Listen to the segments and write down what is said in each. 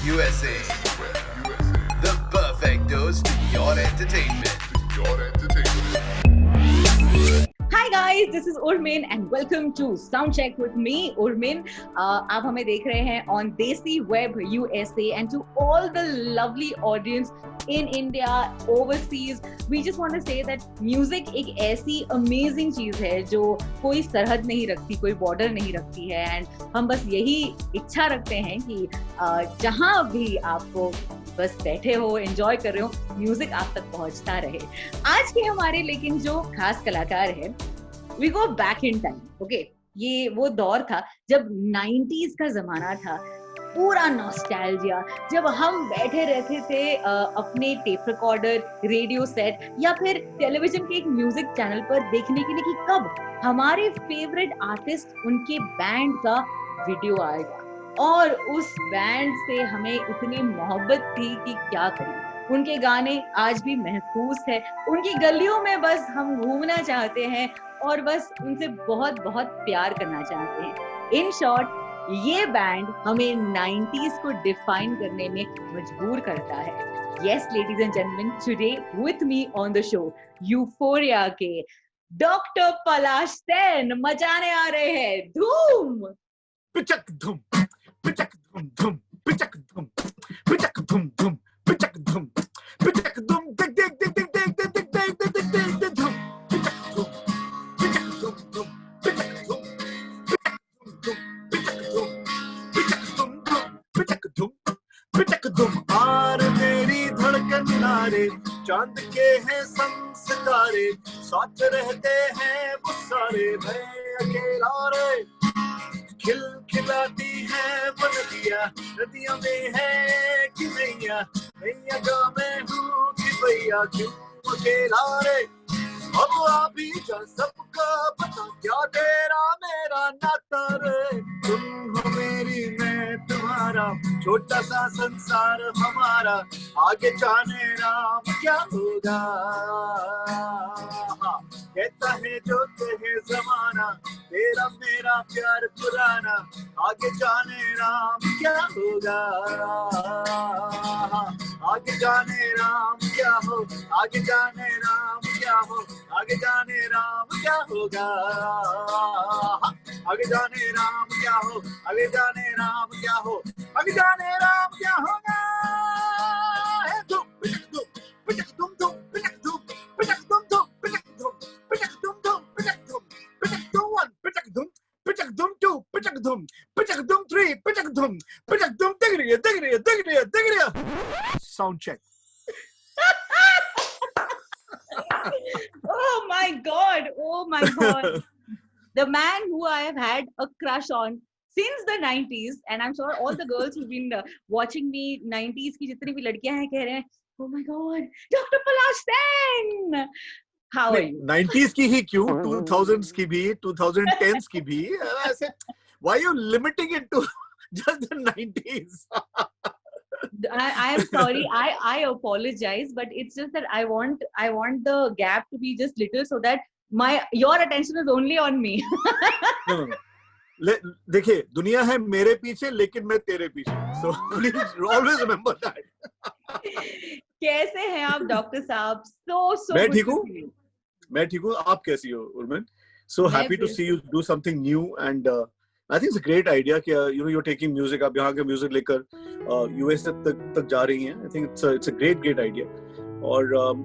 USA, the perfect dose to your entertainment. Hi guys, this is Urmin and welcome to Soundcheck with me, Urmin. आप हमें देख रहे हैं on Desi Web USA, and to all the lovely audience in India, overseas, we just want to say that music एक ऐसी amazing चीज है जो कोई सरहद नहीं रखती, कोई border नहीं रखती है, and हम बस यही इच्छा रखते हैं कि जहाँ भी आपको बस बैठे हो, एंजॉय कर रहे हो, म्यूजिक आप तक पहुंचता रहे। आज के हमारे लेकिन जो खास कलाकार है, we go back in time, okay. ये वो दौर था जब 90s का जमाना था, पूरा नॉस्टैल्जिया, जब हम बैठे रहते थे अपने टेप रिकॉर्डर, रेडियो सेट या फिर टेलीविजन के एक म्यूजिक चैनल पर देखने के लिए कि कब हमारे फेवरेट आर्टिस्ट, उनके बैंड का वीडियो आएगा। और उस बैंड से हमें इतनी मोहब्बत थी कि क्या करें। उनके गाने आज भी महफूज है, उनकी गलियों में बस हम घूमना चाहते हैं और बस उनसे बहुत बहुत प्यार करना चाहते हैं। इन शॉर्ट, ये बैंड हमें 90s को डिफाइन करने में मजबूर करता है। Yes, ladies and gentlemen, today with me on the show, euphoria के डॉक्टर पलाश सेन मचाने आ रहे हैं धूम। पिचक धूम, पिचक धूम धूम, पिचक धूम, पिचक धूम धूम, पिचक धूम, पिचक धूम, दिक दिक दिक दिक दिक दिक दिक दिक दिक दिक दिक दिक धूम, पिचक धूम, पिचक धूम धूम, पिचक धूम, पिचक धूम धूम, पिचक धूम, पिचक धूम धूम, पिचक धूम, पिचक धूम। आर मेरी धड़कन नारे, चांद के हैं संग सितारे, साथ रहते हैं वो सारे, मैं अकेला रे। खिल खिलाती है वो नदियाँ, नदियों में है कि नैया, नैया का मैं हूँ कि भैया, क्यों अकेला रे। अब आप ही जा सबका पता, क्या तेरा मेरा नाता रे। तुम हो मेरी, मैं तुम्हारा, छोटा सा संसार हमारा, आगे जाने राम क्या होगा। कहता है जो कहे जमाना, तेरा मेरा प्यार पुराना, आगे जाने राम क्या होगा। आगे जाने राम क्या हो, आगे जाने राम क्या हो, आगे जाने राम क्या होगा। आगे जाने राम क्या हो, आगे जाने राम क्या हो, आगे जाने राम क्या होगा। धूम पिचक धूम, पिचक धूम धूम, पिचक धूम, पिचक धूम धूम, पिचक धूम, पिचक धूम धूम, पिचक धूम, पिचक धूम 1, पिचक धूम, पिचक धूम 2, पिचक धूम, पिचक धूम 3, पिचक धूम, पिचक धूम, दिख रही है, दिख रही है, दिख रही है, दिख रही है। Sound check. Oh my God! Oh my God! The man who I have had a crush on since the 90s, and I'm sure all the girls who've been watching me 90s की जितनी भी लड़कियां हैं कह रहे हैं, oh my God, Dr. Palash Sen! How are you? 90s की ही क्यों, 2000s की भी, 2010s की भी, ऐसे why are you limiting it to just the 90s? I am sorry. I apologize, but it's just that I want the gap to be just little so that your attention is only on me. No. देखिए, दुनिया है मेरे पीछे लेकिन मैं तेरे पीछे, so please always remember that. कैसे हैं आप डॉक्टर साहब? So मैं ठीक हूँ, आप कैसी हो Urmin? So happy to see you do something new, and I think it's a great idea कि you're taking music, आप यहाँ के music लेकर US तक जा रही हैं. I think it's a great idea. और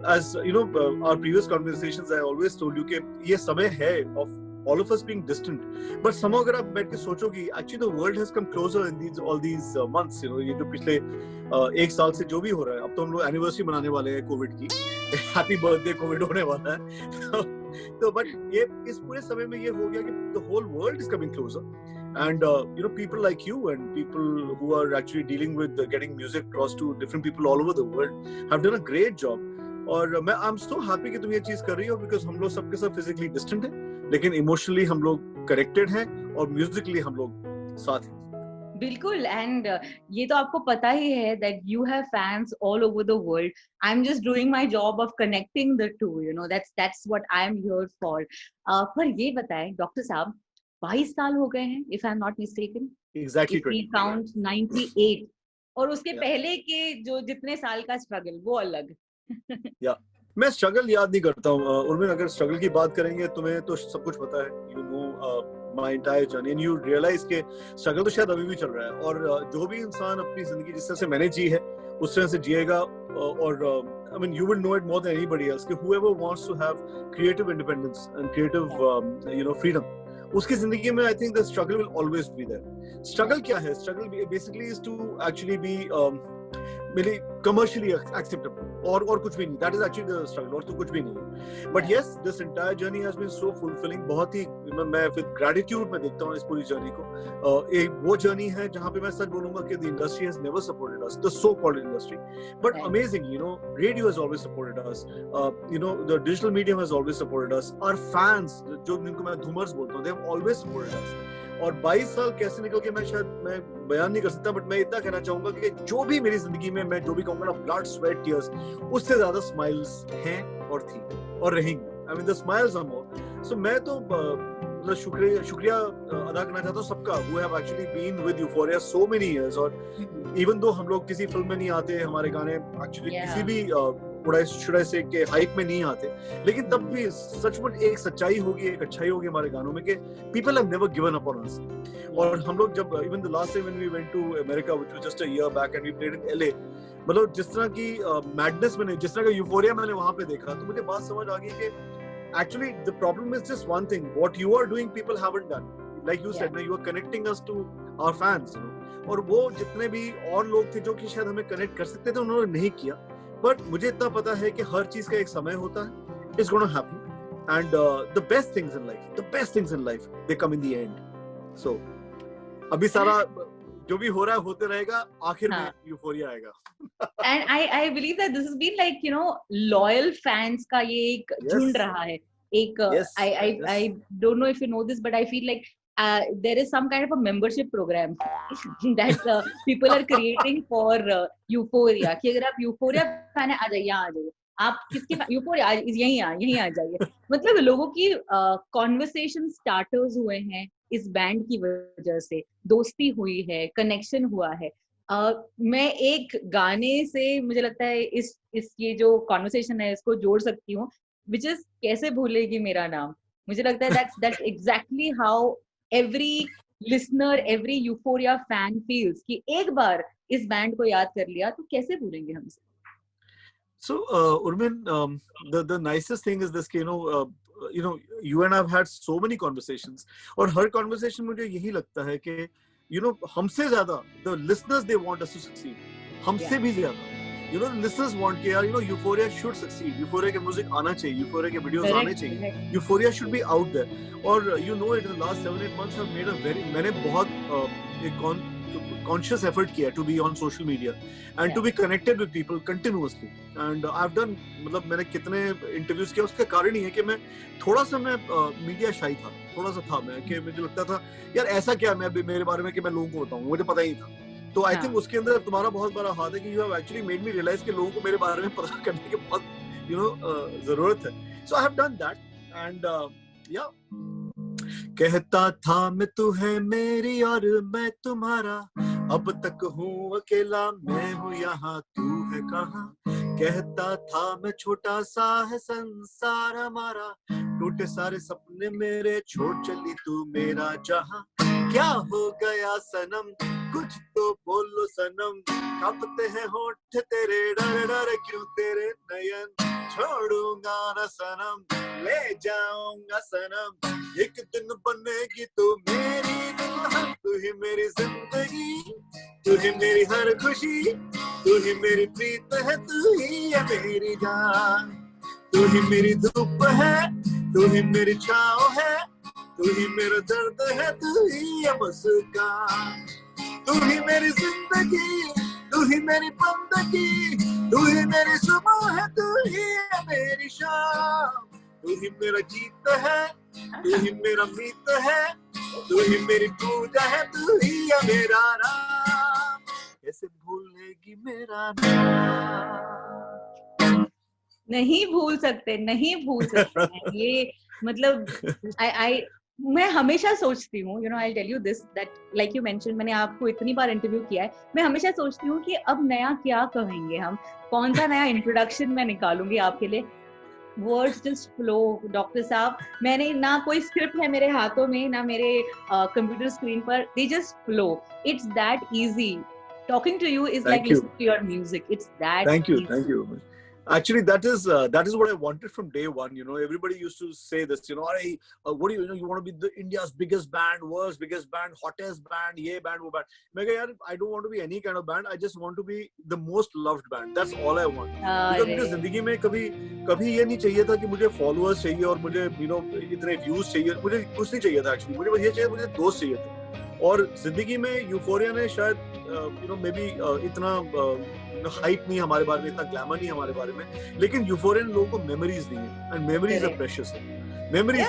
as you know, our previous conversations, I always told you कि ये समय है of all of us being distant, but somehow अगर आप बैठ के सोचो कि actually the world has come closer in all these months, ये जो पिछले एक साल से जो भी हो रहा है, अब तो हम लोग एनिवर्सरी मनाने वाले हैं कोविड की, हैप्पी बर्थडे कोविड होने वाला है। तो बट ये इस पूरे समय में ये हो गया कि the whole world is coming closer, and people like you and people who are actually dealing with getting music across to different people all over the world have done a great job. और मैं I'm so happy कि तुम ये चीज कर रही हो, because हम लोग सबके सब physically distant हैं, लेकिन इमोशनली हम लोग कनेक्टेड हैं और म्यूजिकली हम लोग साथ हैं। बिल्कुल, एंड ये तो आपको पता ही है that you have fans all over the world. I'm just doing my job of connecting the two, that's what I'm here for. पर ये बताएं डॉक्टर साहब, 22 साल हो गए हैं, if I'm not mistaken. Exactly. If we count 98, और उसके पहले के जो जितने साल का स्ट्रगल वो अलग। मैं स्ट्रगल याद नहीं करता हूँ उर्मिन, अगर स्ट्रगल की बात करेंगे तुम्हें तो सब कुछ पता है, you know my entire journey and you realise के स्ट्रगल तो शायद अभी भी चल रहा है, और जो भी इंसान अपनी जिंदगी जिस तरह से मैंने जी है उस तरह से जिएगा, और I mean you will know it more than anybody else कि whoever wants to have creative independence and creative you know freedom, उसकी जिंदगी में I think the struggle will always be there. Struggle क्या है? Struggle basically is to actually be मेरे commercially acceptable और कुछ भी नहीं. That is actually the struggle, और तो कुछ भी नहीं है. But yes, this entire journey has been so fulfilling. बहुत ही मैं with gratitude में देखता हूँ इस पूरी journey को. एक वो journey है जहाँ पे मैं सच बोलूँगा कि the industry has never supported us, the so-called industry. But amazing, you know, radio has always supported us. You know, the digital medium has always supported us. Our fans, जो जिनको मैं धूमर्स बोलता हूँ, they have always supported us. और 22 साल कैसे निकल के मैं बयान नहीं कर सकता, बट मैं इतना कहना चाहूंगा कि जो भी मेरी जिंदगी में मैं जो भी कहूंगा ना, ब्लड स्वेट टीयर्स, उससे ज्यादा स्माइल्स हैं और थी और रहेंगी. I mean the smiles are more. So मैं तो मतलब शुक्रिया अदा करना चाहता हूँ सबका who have actually been with Euphoria so many years. और इवन दो हम लोग किसी फिल्म में नहीं आते, हमारे गाने एक्चुअली किसी भी शुड आई से के हाइप में नहीं आते, लेकिन तब भी सचमुच एक सच्चाई होगी, एक अच्छाई होगी हमारे गानों में कि people have never given up on us. और हम लोग जब even the last time when we went to America which was just a year back and we played in LA, मतलब जिस तरह की मैडनेस मैंने, जिस तरह का यूफोरिया मैंने वहां पे देखा, तो मुझे बात समझ आ गई कि actually the problem is just one thing, what you are doing people haven't done, like you said, you are connecting us to our fans, you know. और वो जितने भी और लोग थे जो कि शायद हमें कनेक्ट कर सकते थे, उन्होंने नहीं किया. बट मुझे इतना पता है कि हर चीज का एक समय होता है. It's gonna happen, and the best things in life they come in the end. So अभी सारा जो भी हो रहा है होते रहेगा, आखिर में यूफोरिया आएगा. And I believe that this has been like, you know, loyal fans का ये एक झुंड रहा है. एक I don't know if you know this, but I feel like there is some kind of a membership program that people are creating for Euphoria. कि अगर आप Euphoria fan है, आ जाइए, यहाँ आ जाइए. आप किसके Euphoria यहीं आ जाइए. मतलब लोगों की conversation starters हुए हैं इस बैंड की वजह से, दोस्ती हुई है, कनेक्शन हुआ है. मैं एक गाने से मुझे लगता है इस ये जो कॉन्वर्सेशन है इसको जोड़ सकती हूँ, which is कैसे भूलेगी मेरा नाम. मुझे लगता है that's exactly how every listener, every Euphoria fan feels कि एक बार इस बैंड को याद कर लिया तो कैसे भूलेंगे हम इसे. So Urmin, the nicest thing is this, you know, you and I have had so many conversations, और हर conversation मुझे यही लगता है कि you know, हमसे ज्यादा the listeners they want us to succeed, हमसे भी ज्यादा, you know, the listeners want कि यार, you know, Euphoria should succeed, Euphoria के music आना चाहिए, Euphoria के videos आने चाहिए, Euphoria should be out there. और you know it, in the last 7-8 months I've made a मैंने बहुत एक conscious effort किया to be on social media and to be connected with people continuously, and I've done, मतलब मैंने कितने interviews किया, उसका कारण ही है कि मैं थोड़ा सा मीडिया शाई था, थोड़ा सा था मैं, कि मुझे लगता था यार ऐसा क्या मैं मेरे बारे में कि मैं लोगों को बताऊं, मुझे पता ही था. तो आई थिंक उसके अंदर तुम्हारा बहुत बड़ा हाथ है कि you have actually made me realise कि लोगों को मेरे बारे में पता करने की बहुत यू नो जरूरत है. So I have done that, and या कहता था मैं तू है मेरी और मैं तुम्हारा, अब तक हूँ अकेला, मैं हूँ यहाँ तू है कहाँ. कहता था मैं छोटा सा है संसार हमारा, टूटे सारे सपने मेरे, छोड़ चली तू मेरा जहाँ. क्या हो गया सनम, कुछ तो बोलो सनम, कांपते हैं होंठ तेरे, डर डर क्यों तेरे नयन, छोड़ूंगा न सनम, ले जाऊंगा सनम, एक दिन बनेगी तू मेरी दुल्हन, तू ही मेरी जिंदगी, तू ही मेरी हर खुशी, तू ही मेरी प्रीत है, तू ही है मेरी जान, तू ही मेरी धूप है, तू ही मेरी छाँव है, तू ही मेरा दर्द है, तू ही है मुस्कान, तू ही मेरी जिंदगी, तू ही मेरी बंदगी, तू ही मेरी सुबह है, तू ही है मेरी शाम, तू ही मेरा गीत है, तू ही मेरा मीत है, तू ही मेरी पूजा है, तू ही है मेरा राम, कैसे भूलेगी मेरा नाम. नहीं भूल सकते. ये मतलब मैं हमेशा सोचती हूँ, you know, I'll tell you this that like you mentioned, मैंने आपको इतनी बार इंटरव्यू किया है, मैं हमेशा सोचती हूँ कि अब नया क्या कहेंगे हम, कौन सा नया इंट्रोडक्शन मैं निकालूंगी आपके लिए. वर्ड्स जस्ट फ्लो डॉक्टर साहब. मैंने ना कोई स्क्रिप्ट है मेरे हाथों में, ना मेरे कंप्यूटर स्क्रीन पर. They just flow. It's that easy. Talking to you is like Thank you. Listening to your music. It's that Thank you, easy. thank you. Actually, that is what I wanted from day one. You know, everybody used to say this. You know, hey, what do you know? You want to be the India's biggest band, world's biggest band, hottest band, ye band, wo band. मैं कहा यार, I don't want to be any kind of band. I just want to be the most loved band. That's all I want. Because मुझे जिंदगी में कभी ये नहीं चाहिए था कि मुझे followers चाहिए और मुझे इतने views चाहिए. मुझे कुछ नहीं चाहिए था actually. मुझे बस ये चाहिए, मुझे दोस्त चाहिए थे. और जिंदगी में यूफोरिया ने शायद मे बी इतना हाइप नहीं हमारे बारे में, इतना ग्लैमर नहीं हमारे बारे में, लेकिन यूफोरिया ने लोगों को मेमोरीज दी हैं. And memories are precious. Memories,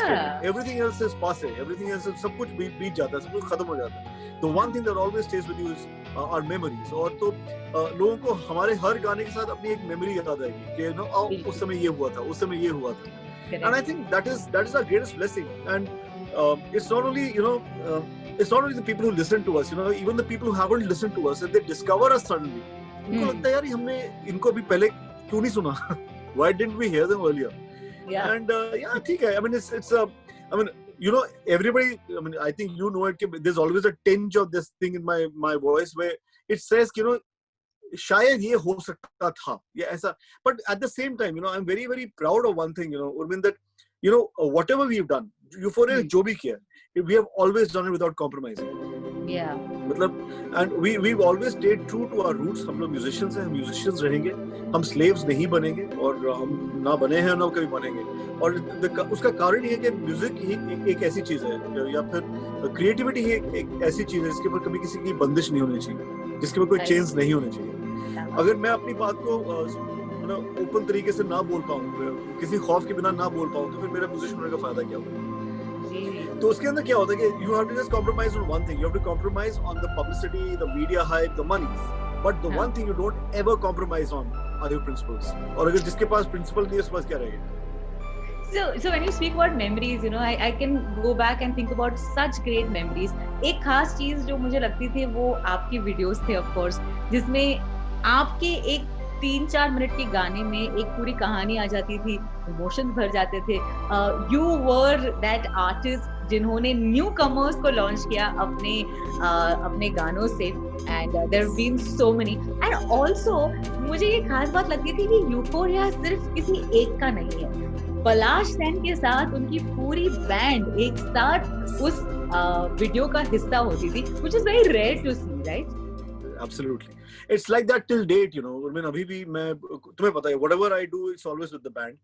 everything else is passé, everything else सब कुछ बीत जाता है, सब कुछ खत्म हो जाता है. तो one thing that always stays with you is our memories. और तो लोगों को हमारे हर गाने के साथ अपनी एक मेमोरी याद आएगी कि नो उस समय ये हुआ था, उस समय ये हुआ था. And I think that is our greatest blessing. And it's not only it's not only the people who listen to us, even the people who haven't listened to us, and they discover us suddenly. उनको लगता है यार हमने इनको अभी पहले क्यों नहीं सुना? Why didn't we hear them earlier? Yeah. And yeah, ठीक है. I mean, it's I mean, everybody. I mean, I think you know it. There's always a tinge of this thing in my voice where it says, शायद ये हो सकता था, ये ऐसा. But at the same time, I'm very very proud of one thing, Urmin, that whatever we've done, Euphoria जो भी किया, we have always done it without compromising. Yeah. मतलब, and we've always stayed true to our roots. हम लोग musicians हैं, हम musicians रहेंगे, हम slaves नहीं बनेंगे और हम ना बने हैं ना कभी बनेंगे. और उसका कारण ये है कि म्यूजिक ही एक ऐसी चीज है, या फिर क्रिएटिविटी ही एक ऐसी चीज है जिसके ऊपर कभी किसी की बंदिश नहीं होनी चाहिए, जिसके ऊपर कोई चेंज नहीं होने चाहिए. अगर मैं अपनी बात को ओपन तरीके से ना बोल पाऊँ, किसी खौफ के बिना ना बोल पाऊँ, तो फिर मेरा म्यूजिशियन होने का फायदा क्या होगा? तो उसके अंदर क्या होता है कि you have to just compromise on one thing. You have to compromise on the publicity, the media hype, the money. But the one thing you don't ever compromise on are your principles. और अगर जिसके पास principle नहीं है, उसके पास क्या रहेगा? So when you speak about memories, I can go back and think about such great memories. एक खास चीज जो मुझे लगती थी वो आपकी वीडियोस थे, of course, जिसमें आपके एक 3-4 मिनट के गाने में एक पूरी कहानी आ जाती थी, इमोशंस भर जाते थे. यू वर दैट आर्टिस्ट जिन्होंने न्यू कमर्स को लॉन्च किया अपने गानों से. And there have been so many. And also मुझे ये खास बात लगती थी कि यूफोरिया सिर्फ किसी एक का नहीं है. पलाश सेन के साथ उनकी पूरी बैंड एक साथ उस वीडियो का हिस्सा होती थी, which is very rare to see, right? Absolutely. It's like that till date, I mean, अभी भी मैं, तुम्हें पता है, whatever I do, it's always with the band.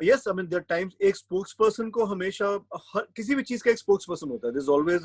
Yes, I mean, there are times एक spokesperson को हमेशा किसी भी चीज का एक spokesperson होता है. There's always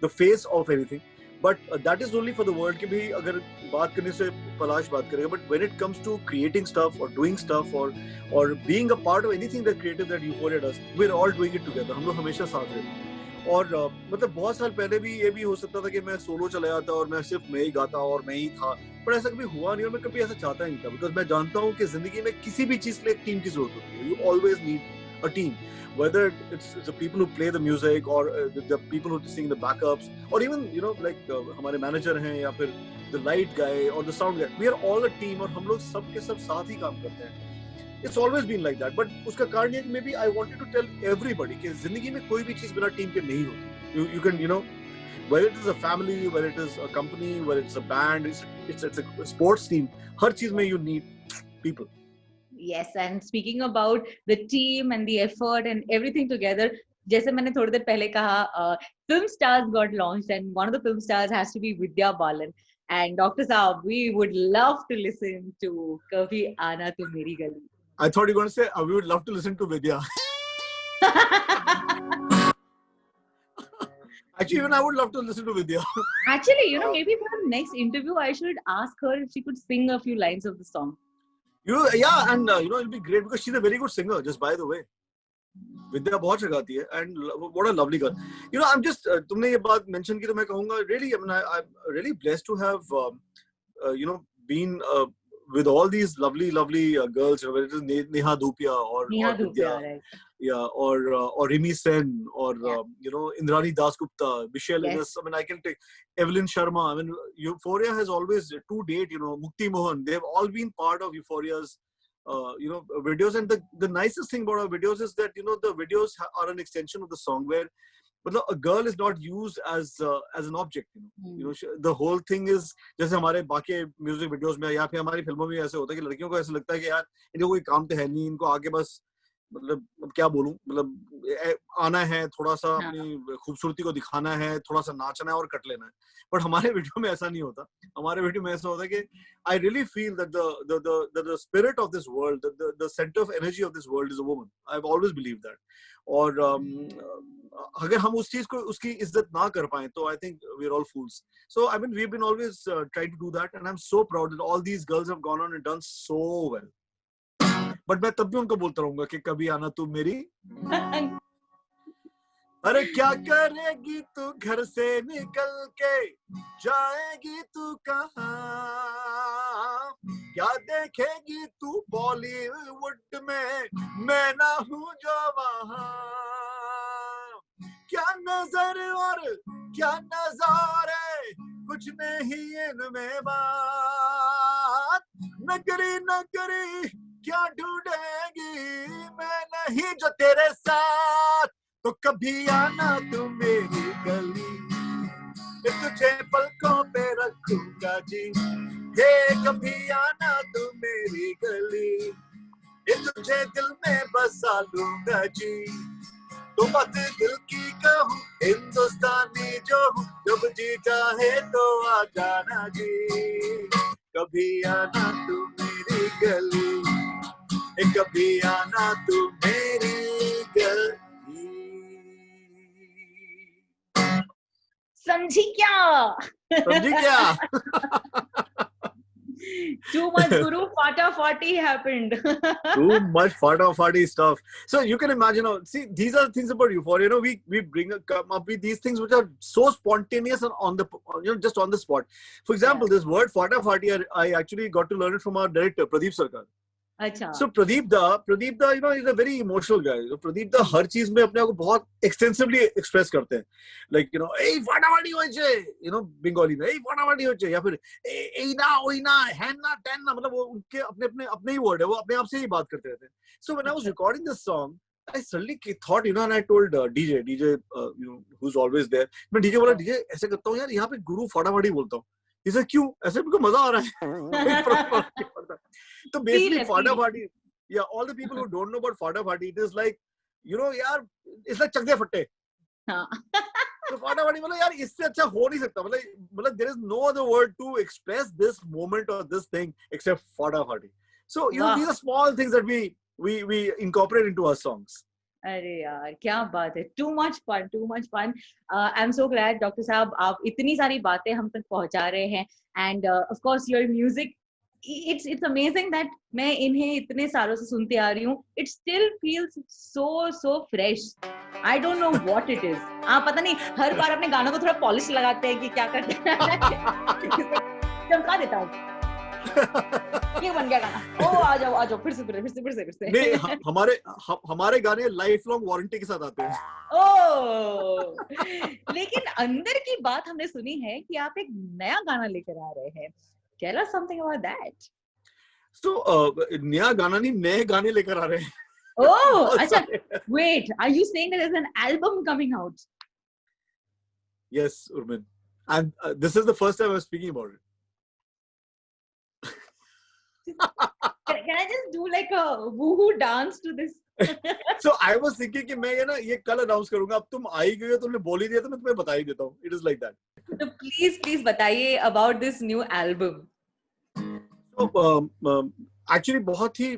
the face of anything. But that is only for the world. कि भी अगर बात करने से पलाश बात करेगा. But when it comes to creating stuff or doing stuff or being a part of anything that creative that Euphoria does, we're all doing it together. हम लोग हमेशा साथ रहते हैं. और मतलब बहुत साल पहले भी ये भी हो सकता था कि मैं सोलो चला जाता और मैं सिर्फ मैं ही गाता और मैं ही था, पर ऐसा कभी हुआ नहीं और मैं कभी ऐसा चाहता नहीं था. बिकॉज मैं जानता हूँ कि जिंदगी में किसी भी चीज के लिए एक टीम की जरूरत होती है. You always need a team, whether it's the people who play the music or the people who sing the backups, or even like हमारे मैनेजर हैं या फिर the light guy or the sound guy. We are all a team और हम लोग सब के सब साथ ही काम करते हैं. It's always been like that. But उसका कारण ये maybe I wanted to tell everybody कि जिंदगी में कोई भी चीज बिना टीम के नहीं होती. You can whether it is a family, whether it is a company, whether it's a band, it's a sports team. हर चीज में you need people. Yes, and speaking about the team and the effort and everything together, जैसे मैंने थोड़ी देर पहले कहा, film stars got launched and one of the film stars has to be Vidya Balan. And Dr. Saab, we would love to listen to Kabhi Aana Tu Meri Gali. I thought you were going to say, we would love to listen to Vidya. Actually, even I would love to listen to Vidya. Actually, maybe for the next interview, I should ask her if she could sing a few lines of the song. Yeah, and it'll be great because she's a very good singer, just by the way. Vidya बहुत गाती है, and what a lovely girl. I'm just, तुमने ये बात mention की तो मैं कहूँगा, really, I mean, I'm really blessed to have, been with all these lovely girls, whether it is Neha Dhupia or Dhupia, right? Yeah, or Rimi Sen, or Indrani Dasgupta, Michelle Innes. I mean, I can take Evelyn Sharma. I mean, Euphoria has always, to date, Mukti Mohan, they've all been part of Euphoria's videos. And the nicest thing about our videos is that the videos are an extension of the song, where a girl is not used as an object. The whole thing is, जैसे हमारे बाकी music videos में या फिर हमारी फिल्मों में ऐसे होता है कि लड़कियों को ऐसा लगता है कि यार इनको कोई काम तो है नहीं, इनको आगे बस मतलब क्या बोलूं, मतलब आना है, थोड़ा सा अपनी खूबसूरती को दिखाना है, थोड़ा सा नाचना है और कट लेना है. बट हमारे वीडियो में ऐसा नहीं होता. हमारे वीडियो में ऐसा होता है कि I really feel that the spirit of this world, the center of energy of this world is a woman. I've always believed that. और अगर हम उस चीज को, उसकी इज्जत ना कर पाए, तो I think we're all fools. So I mean, we've been always trying to do that, and I'm so proud that all these girls have gone on and done so well. But मैं तब भी उनको बोलता रहूंगा कि कभी आना तू मेरी. अरे क्या करेगी तू घर से निकल के, जाएगी तू कहाँ, क्या देखेगी तू बॉलीवुड में, मैं ना हूँ जो वहाँ, क्या नजर और क्या नजारे, कुछ नहीं इनमें बात, नगरी नगरी क्या ढूंढेगी, मैं नहीं जो तेरे साथ, तो कभी आना तू मेरी गली, तुझे पलकों पे रखूंगा जी, हे कभी आना तू मेरी गली, तुझे दिल में बसा लूंगा जी, तो बात दिल की कहूँ, हिंदुस्तानी जो हूँ, जब जी चाहे तो आ जाना जी, कभी आना तू मेरी गली, कभी आना तू मेरी गली. समझी क्या? Too much Guru Fata-Fati happened. Too much Fata-Fati stuff. So you can imagine, see, these are the things about Euphoria. We come up with these things which are so spontaneous and on the, just on the spot. For example, this word Fata-Fati, I actually got to learn it from our director, Pradeep Sarkar. अच्छा. So Pradeep da, is a very emotional guy. So Pradeep da हर चीज में अपने आप को बहुत extensively express करते हैं. Like, hey, फटाफटी हो जाए, Bengali में, hey, फटाफटी हो जाए, या फिर hey ना, ओई ना, है ना, टेन ना, मतलब वो उनके अपने ही word है, वो अपने आप से ही बात करते रहते हैं. So when I was recording this song, I suddenly thought, and I told DJ, who's always there, मैं DJ बोला, DJ ऐसे करता हूँ यार, यहाँ पे गुरु फटाफटी बोलता हूँ. He said, क्यों? ऐसे मुझे मजा आ रहा है. So basically, Fata-Fati, all the people who don't know about Fata-Fati, it is like, यार, it's like चक दे फट्टे. So Fata-Fati, मतलब यार, इससे अच्छा हो नहीं सकता. मतलब there is no other word to express this moment or this thing except Fata-Fati. So these are small things that we incorporate into our songs. अरे यार क्या बात है. Too much fun. I'm so glad doctor साहब आप इतनी सारी बातें हम तक पहुंचा रहे हैं. And of course your music, it's amazing that मैं इन्हें इतने सालों से सुनती आ रही हूँ. It still feels so fresh. I don't know what it is. पता नहीं, हर बार अपने गानों को थोड़ा पॉलिश लगाते हैं कि क्या करते हैं. चमका देता हूँ. ये बन गया गाना. आ जाओ फिर से. नहीं, हमारे गाने लाइफ लॉन्ग वारंटी के साथ आते हैं. लेकिन अंदर की बात हमने सुनी है कि आप एक नया गाना लेकर आ रहे हैं. Tell us something about that. So नया गाना नहीं, नए गाने लेकर आ रहे हैं. Oh, अच्छा. Wait, are you saying that there's an album coming out? Yes, Urmin. And this is the first time I'm speaking about it. Can I just do like a woohoo dance to this? So I was thinking कि मैं ये कल announce करूँगा. अब तुम आई गई हो, तुमने बोल ही दिया तो मैं तुम्हें बता ही देता हूँ. It is like that. So please बताइए about this new album. So actually बहुत ही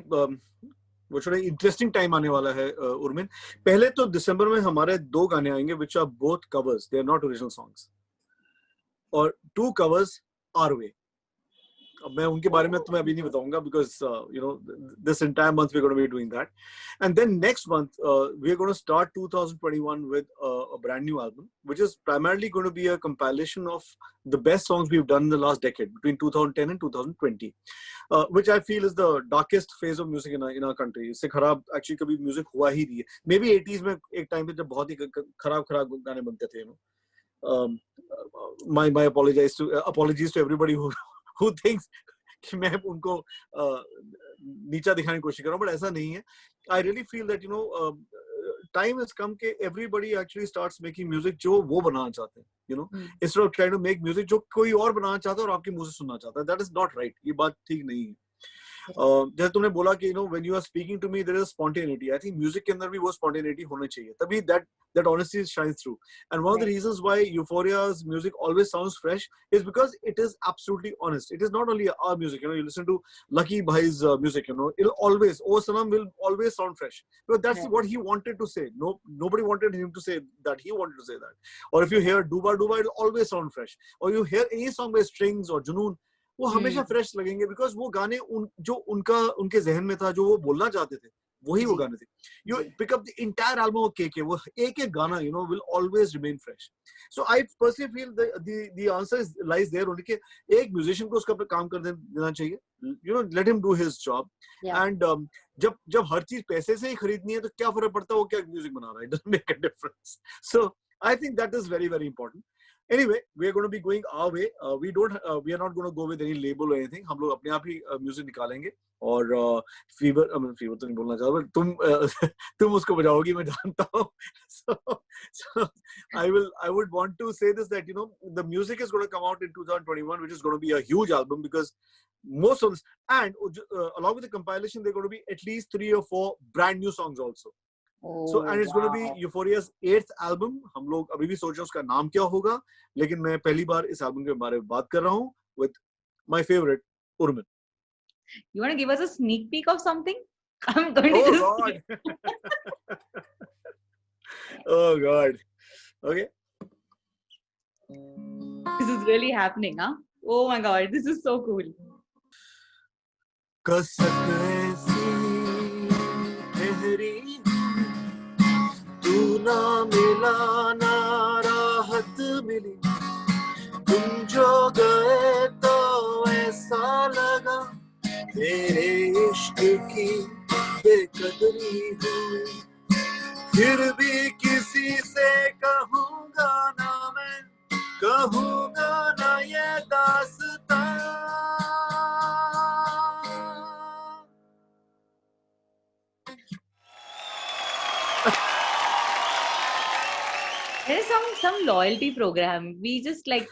interesting time आने वाला है उर्मिन. पहले तो दिसंबर में हमारे 2 गाने आएंगे which are both covers. They are not original songs. और 2 covers our way. मैं उनके बारे में तुम्हें अभी नहीं बताऊंगा because this entire month we're going to be doing that, and then next month we're going to start 2021 with a brand new album which is primarily going to be a compilation of the best songs we've done in the last decade between 2010 and 2020, which I feel is the darkest phase of music in our country. इससे खराब actually कभी music हुआ ही नहीं है. Maybe 80s में एक time पे जब बहुत ही खराब गाने बनते थे, my apologies to everybody who thinks कि मैं उनको नीचा दिखाने की कोशिश कर रहा हूँ, but ऐसा नहीं है. I really feel that time has come कि everybody actually starts making music जो वो बनाना चाहते हैं, instead of trying to make music जो कोई और बनाना चाहता है और आपके मुंह से सुनना चाहता है. That is not right. ये बात ठीक नहीं है. जैसे तुमने बोला कि when you are speaking to me there is spontaneity. I think music के अंदर भी वो spontaneity होना चाहिए, तभी that honesty shines through. And one of the reasons why Euphoria's music always sounds fresh is because it is absolutely honest. It is not only our music. You listen to Lucky Bhai's music. It'll always, O Sanam will always sound fresh, because that's what he wanted to say. Nobody wanted him to say that. He wanted to say that. Or if you hear Duba Duba, it'll always sound fresh. Or you hear any song by Strings or Junoon, वो हमेशा fresh लगेंगे, because वो गाने जो उनके जहन में था, जो वो बोलना चाहते थे, वही वो गाने थे. You pick up the entire album of KK, वो एक गाना will always remain fresh. So I personally feel the answer lies there only कि एक म्यूजिशियन को उसका काम कर देना चाहिए, let him do his job. And जब हर चीज पैसे से ही खरीदनी है तो क्या फर्क पड़ता है वो क्या म्यूजिक बना रहा है, it doesn't make a difference. So I think that is very very important. Anyway, we are going to be going our way. We are not going to go with any label or anything. हम लोग अपने आप ही music निकालेंगे. और fever तो नहीं बोलना चाहता, तुम उसको बजाओगी, मैं जानता हूँ. So I would want to say this, that the music is going to come out in 2021, which is going to be a huge album, because most of this, and along with the compilation, there are going to be at least 3 or 4 brand new songs also. So and it's going to be Euphoria's 8th album. हम लोग अभी भी सोच रहे हैं उसका नाम क्या होगा, लेकिन मैं पहली बार इस एल्बम के बारे में बात कर रहा हूँ with my favorite Urmin. You want to give us a sneak peek of something? I'm going to God. Oh God. Okay. This is really happening, huh? Oh my God, this is so cool. कसक ऐसी ठहरी तू ना मिला ना राहत मिली, तुम जो गए तो ऐसा लगा मेरे इश्क की बेकदरी हुई. फिर भी किसी से कहूँगा ना मैं, कहूँगा ना ये दास्तां. There is some loyalty program. We just like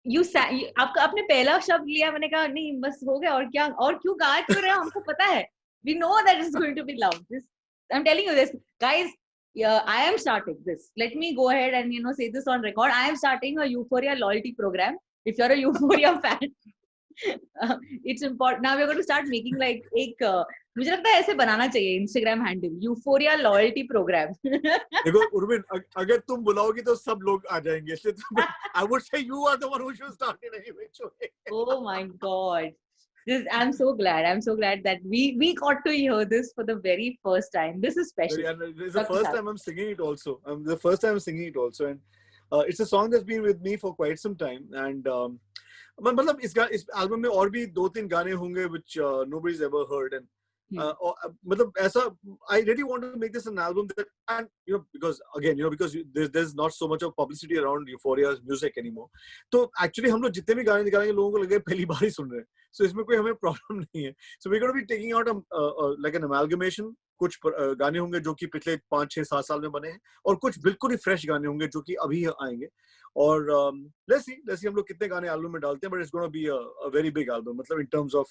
आपने पहला शब्द लिया, मैंने कहा नहीं बस हो गया, और क्या और क्यों गा क्यों रहे हो, हमको पता है. We know that it's going to be loud. I'm telling you this, guys. I am starting this. Let me go ahead and say this on record. I am starting a Euphoria loyalty program. If you're a Euphoria fan, it's important. Now we're going to start making like एक मुझे लगता है ऐसे बनाना चाहिए Instagram handle, Euphoria loyalty program. देखो उर्मिन, अगर तुम बुलाओगी तो सब लोग आ जाएंगे, इसलिए I would say you are the one who should start it anyway. Oh my God. I'm so glad that we got to hear this for the very first time. This is special. And it's the first time I'm singing it also. And it's a song that's been with me for quite some time. And मतलब इस album में और भी 2-3 गाने होंगे which nobody's ever heard. And मतलब ऐसा, I really want to make this an album that, and because again because there's not so much of publicity around Euphoria's music anymore, तो actually हम लोग जितने भी गाने निकालेंगे लोगों को लगे पहली बार ही सुन रहे हैं, so इसमें कोई हमें problem नहीं है. So we're going to be taking out like an amalgamation. कुछ गाने होंगे जो कि पिछले 5-6-7 साल में बने हैं, और कुछ बिल्कुल ही फ्रेश गाने होंगे जो कि अभी आएंगे. और let's see हम लोग कितने गाने एल्बम में डालते हैं, but it's going to be a very big album, मतलब in terms of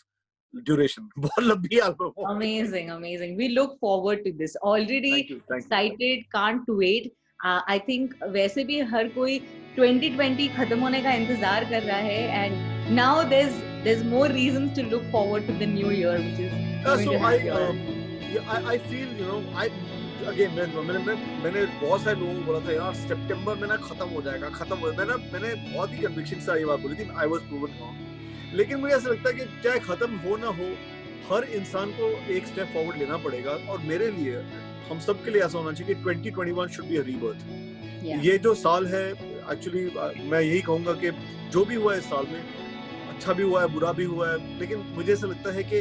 duration. बहुत लंबी album. Amazing. We look forward to this. Already excited, can't wait. I think वैसे भी हर कोई 2020 खत्म होने का इंतजार कर रहा है, and now there's more reasons to look forward to the new year, which is going to happen. I feel again मैंने बहुत सारे लोगों को बोला था यार सितंबर में ना खत्म हो जाएगा. मैंने बहुत ही कन्विक्शन से ये बात बोली थी. I was proven wrong. लेकिन मुझे ऐसा लगता है कि चाहे खत्म हो ना हो, हर इंसान को एक स्टेप फॉरवर्ड लेना पड़ेगा। और मेरे लिए, हम सब के लिए ऐसा होना चाहिए कि 2021 शुड बी अ रीबर्थ। ये जो साल है, एक्चुअली मैं यही कहूंगा कि जो भी हुआ है इस साल में, अच्छा भी हुआ है, बुरा भी हुआ है, लेकिन मुझे ऐसा लगता है कि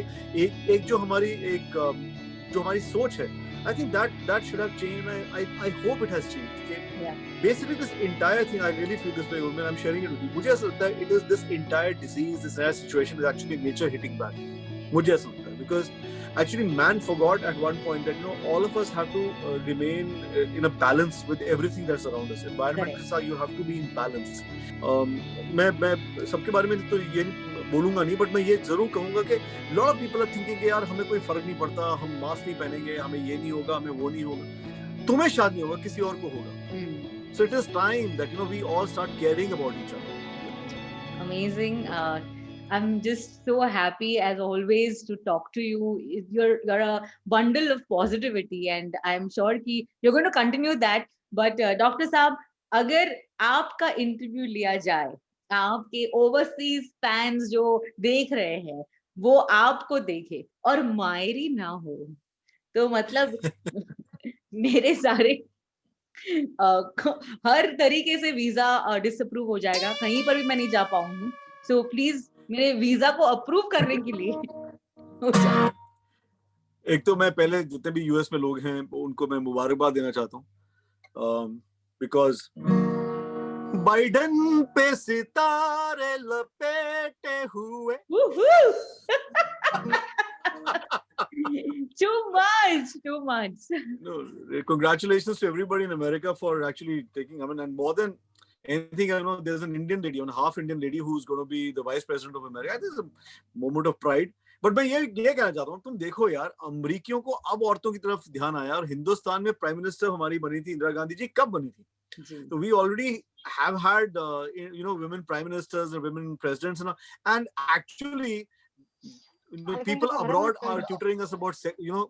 एक जो हमारी सोच है, I think that should have changed. I hope it has changed. Okay? Basically, this entire thing, I really feel this way, when I'm sharing it with you. मुझे ऐसा लगता है it is this entire disease, this entire situation is actually nature hitting back. मुझे ऐसा लगता है because actually man forgot at one point that all of us have to remain in a balance with everything that's around us. Environment के साथ you have to be in balance. मैं सबके बारे में तो ये बोलूंगा नहीं, बट मैं ये जरूर कहूंगा कि lot of people are thinking कि यार हमें कोई फर्क नहीं पड़ता, हम मास्क नहीं पहनेंगे, हमें ये नहीं होगा, हमें वो नहीं होगा। तुम्हें शायद नहीं होगा, किसी और को होगा। So it is time that we all start caring about each other. Amazing. I'm just so happy as always to talk to you. You're a bundle of positivity and I'm sure कि you're going to continue that. But Dr. साहब, अगर आपका interview लिया जाए, आपके overseas fans जो देख रहे हैं वो आपको देखे और मायरी ना हो, तो मतलब मेरे सारे हर तरीके से वीजा डिसअप्रूव हो जाएगा, कहीं पर भी मैं नहीं जा पाऊंगी। सो प्लीज मेरे वीजा को अप्रूव करने के लिए हो जाए। एक तो मैं पहले जितने भी यूएस में लोग हैं उनको मैं मुबारकबाद देना चाहता हूँ, बिकॉज बाइडन पे सितारे लपेटे हुए। Too much. No, congratulations to everybody in America for actually taking, and more than anything, there's an Indian lady, a half Indian lady who's going to be the vice president of America. I think it's a moment of pride. But मैं ये कहना चाहता हूँ, तुम देखो यार, अमरीकियों को अब औरतों की तरफ ध्यान आया, और हिंदुस्तान में प्राइम मिनिस्टर हमारी बनी थी इंदिरा गांधी जी। कब बनी थी? So we already have had women prime ministers and women presidents, and actually people abroad are tutoring us about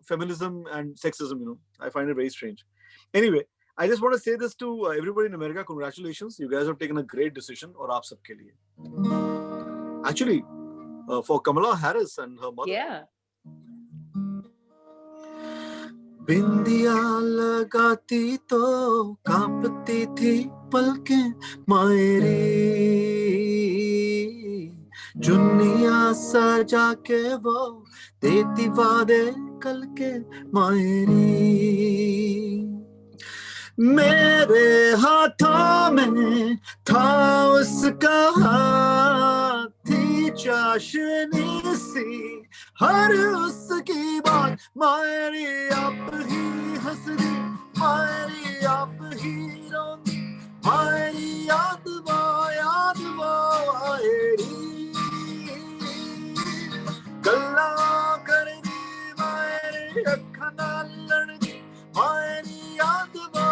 feminism and sexism. I find it very strange. Anyway, I just want to say this to everybody in America. Congratulations, you guys have taken a great decision. और आप सबके लिए, actually, for Kamala Harris and her mother. Yeah. बिंदिया लगाती तो कांपती थी पलकें मायरी, जुनिया सजा के वो देती वादे कल के मायरी। मेरे हाथों में था उसका हाथ, थी चाशनी सी हर उसकी बात, मायरी आप ही हंस दी, मायरी आप ही रोंदी, मायरी याद वो आएरी, गल्ला कर दी मायरी अखा नाल लड़ दी, मायरी याद वो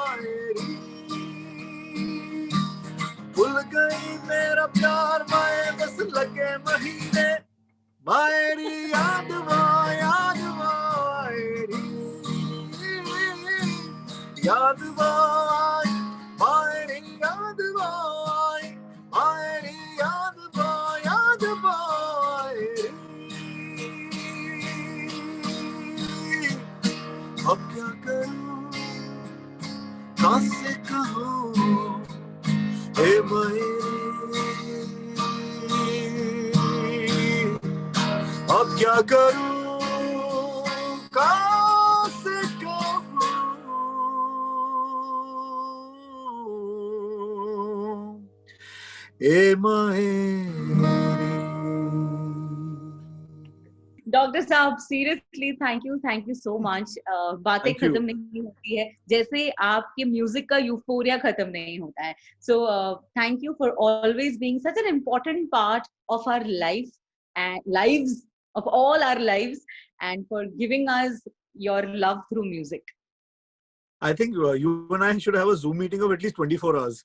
आएरी, भूल गई मेरा प्यार माए बस लगे महीने, मायरी याद वो आएरी, याद वो आई, मायरी याद वो आई, मायरी याद वो आएरी। अब क्या करूं, कैसे कहूं, हे मायरी, अब क्या करूं, कैसे कहूं, ए मायरी। डॉक्टर साहब, seriously thank you so much. बातें खत्म नहीं होती है, जैसे आपके म्यूजिक का यूफोरिया खत्म नहीं होता है। So thank you for always being such an important part of our life and lives of all our lives, and for giving us your love through music. I think you and I should have a Zoom meeting of at least 24 hours.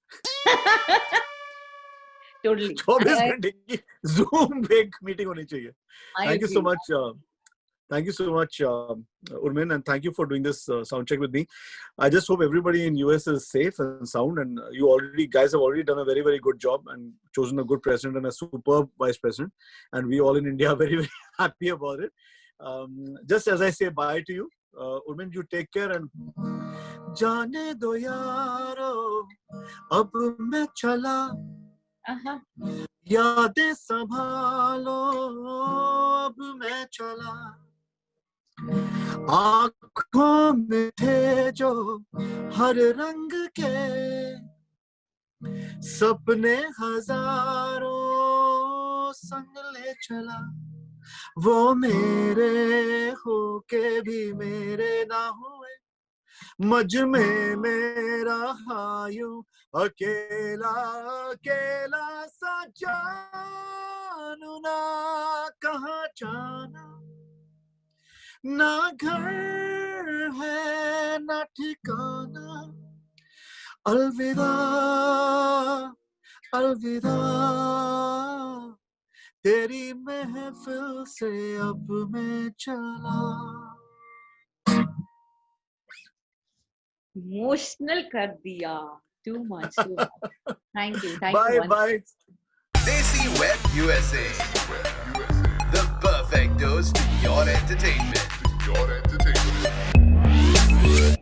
Totally. 24 घंटे की Zoom पे एक meeting होनी चाहिए। Thank you so much. Thank you so much, Urmin, and thank you for doing this sound check with me. I just hope everybody in US is safe and sound, and you guys have already done a very, very good job and chosen a good president and a superb vice president, and we all in India are very, very happy about it. Just as I say bye to you, Urmin, you take care and जाने दो यारो, अब मैं चला, यादें संभालो, अब मैं चला, आँखों में थे जो हर रंग के सपने हजारों संग ले चला, वो मेरे होके भी मेरे ना हुए, मज में मेरा हायूं अकेला अकेला सा जानू ना कहाँ जाना, ना घर है ना ठिकाना, अलविदा अलविदा, तेरी महफिल से अब मैं चला. इमोशनल कर दिया. Too much. Thank you. Bye bye. Desi Web USA. The perfect dose to your entertainment.